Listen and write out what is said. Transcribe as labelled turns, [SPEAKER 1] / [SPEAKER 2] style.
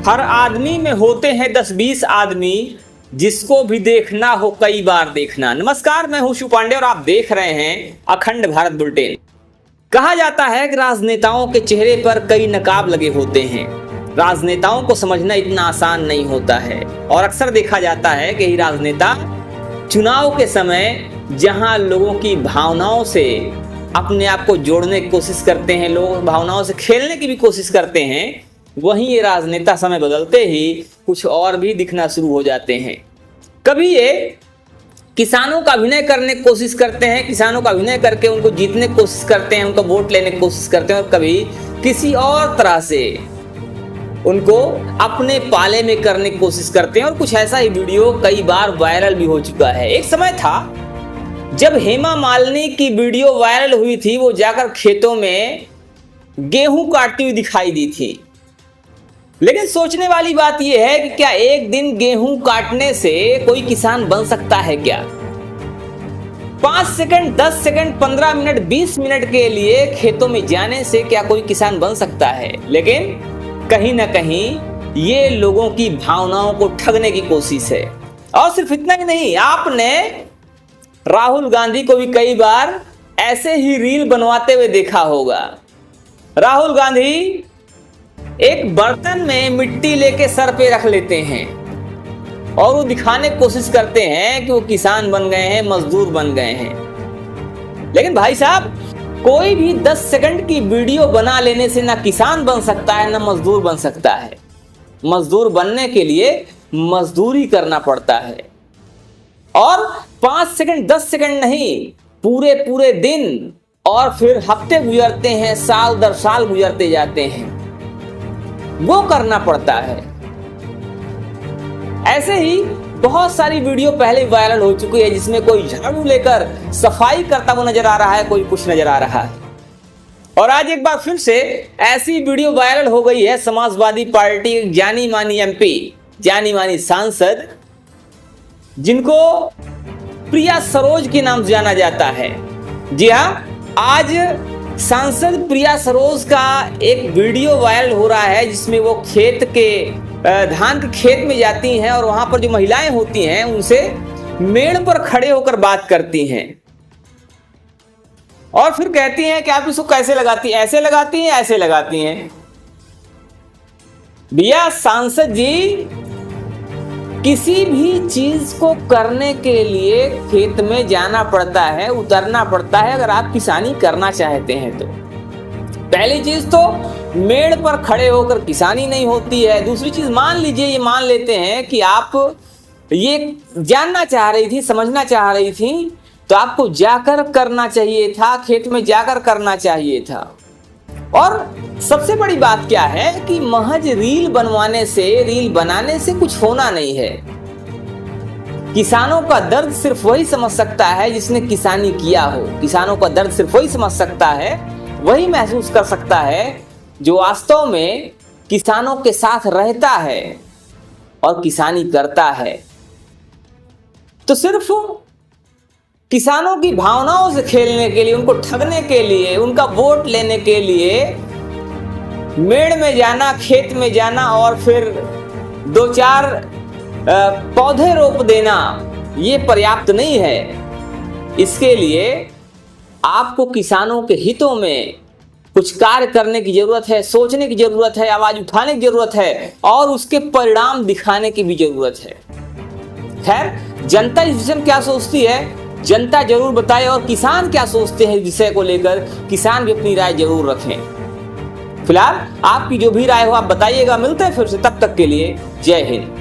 [SPEAKER 1] हर आदमी में होते हैं 10-20 आदमी, जिसको भी देखना हो कई बार देखना। नमस्कार, मैं हूं शिव पांडे और आप देख रहे हैं अखंड भारत बुलेटिन। कहा जाता है कि राजनेताओं के चेहरे पर कई नकाब लगे होते हैं। राजनेताओं को समझना इतना आसान नहीं होता है और अक्सर देखा जाता है कि राजनेता चुनाव के समय जहां लोगों की भावनाओं से अपने आप को जोड़ने की कोशिश करते हैं, लोगों की भावनाओं से खेलने की भी कोशिश करते हैं, वहीं ये राजनेता समय बदलते ही कुछ और भी दिखना शुरू हो जाते हैं। कभी ये किसानों का अभिनय करने की कोशिश करते हैं, किसानों का अभिनय करके उनको जीतने की कोशिश करते हैं, उनका वोट लेने की कोशिश करते हैं, और कभी किसी और तरह से उनको अपने पाले में करने की कोशिश करते हैं। और कुछ ऐसा ही वीडियो कई बार वायरल भी हो चुका है। एक समय था जब हेमा मालिनी की वीडियो वायरल हुई थी, वो जाकर खेतों में गेहूं काटती हुई दिखाई दी थी। लेकिन सोचने वाली बात यह है कि क्या एक दिन गेहूं काटने से कोई किसान बन सकता है क्या? 5 सेकंड, 10 सेकंड, 15 मिनट, 20 मिनट के लिए खेतों में जाने से क्या कोई किसान बन सकता है? लेकिन कहीं ना कहीं ये लोगों की भावनाओं को ठगने की कोशिश है। और सिर्फ इतना ही नहीं, आपने राहुल गांधी को भी कई बार ऐसे ही रील बनवाते हुए देखा होगा। राहुल गांधी एक बर्तन में मिट्टी लेके सर पे रख लेते हैं और वो दिखाने की कोशिश करते हैं कि वो किसान बन गए हैं, मजदूर बन गए हैं। लेकिन भाई साहब, कोई भी 10 सेकंड की वीडियो बना लेने से ना किसान बन सकता है ना मजदूर बन सकता है। मजदूर बनने के लिए मजदूरी करना पड़ता है, और 5 सेकंड 10 सेकंड नहीं, पूरे पूरे दिन और फिर हफ्ते गुजरते हैं, साल दर साल गुजरते जाते हैं, वो करना पड़ता है। ऐसे ही बहुत सारी वीडियो पहले वायरल हो चुकी है, जिसमें कोई झाड़ू लेकर सफाई करता हुआ नजर आ रहा है, कोई कुछ नजर आ रहा है। और आज एक बार फिर से ऐसी वीडियो वायरल हो गई है। समाजवादी पार्टी जानी मानी एमपी, जानी मानी सांसद, जिनको प्रिया सरोज के नाम से जाना जाता है। जी हाँ, आज सांसद प्रिया सरोज का एक वीडियो वायरल हो रहा है, जिसमें वो खेत के धान के खेत में जाती हैं और वहां पर जो महिलाएं होती हैं उनसे मेड़ पर खड़े होकर बात करती हैं और फिर कहती हैं कि आप इसको कैसे लगाती हैं, ऐसे लगाती हैं, ऐसे लगाती हैं। भैया सांसद जी, किसी भी चीज को करने के लिए खेत में जाना पड़ता है, उतरना पड़ता है, अगर आप किसानी करना चाहते हैं तो। पहली चीज तो मेड़ पर खड़े होकर किसानी नहीं होती है। दूसरी चीज, मान लीजिए, ये मान लेते हैं कि आप ये जानना चाह रही थी, समझना चाह रही थी, तो आपको जाकर करना चाहिए था, खेत में जाकर करना चाहिए था। और सबसे बड़ी बात क्या है कि महज रील बनवाने से, रील बनाने से कुछ होना नहीं है। किसानों का दर्द सिर्फ वही समझ सकता है जिसने किसानी किया हो। किसानों का दर्द सिर्फ वही समझ सकता है, वही महसूस कर सकता है जो वास्तव में किसानों के साथ रहता है और किसानी करता है। तो सिर्फ किसानों की भावनाओं से खेलने के लिए, उनको ठगने के लिए, उनका वोट लेने के लिए मेड़ में जाना, खेत में जाना और फिर 2-4 पौधे रोप देना, ये पर्याप्त नहीं है। इसके लिए आपको किसानों के हितों में कुछ कार्य करने की जरूरत है, सोचने की जरूरत है, आवाज उठाने की जरूरत है और उसके परिणाम दिखाने की भी जरूरत है। खैर, जनता इस विषय में क्या सोचती है, जनता जरूर बताए, और किसान क्या सोचते हैं इस विषय को लेकर, किसान भी अपनी राय जरूर रखें। फिलहाल आपकी जो भी राय हो आप बताइएगा। मिलते हैं फिर से, तब तक के लिए जय हिंद।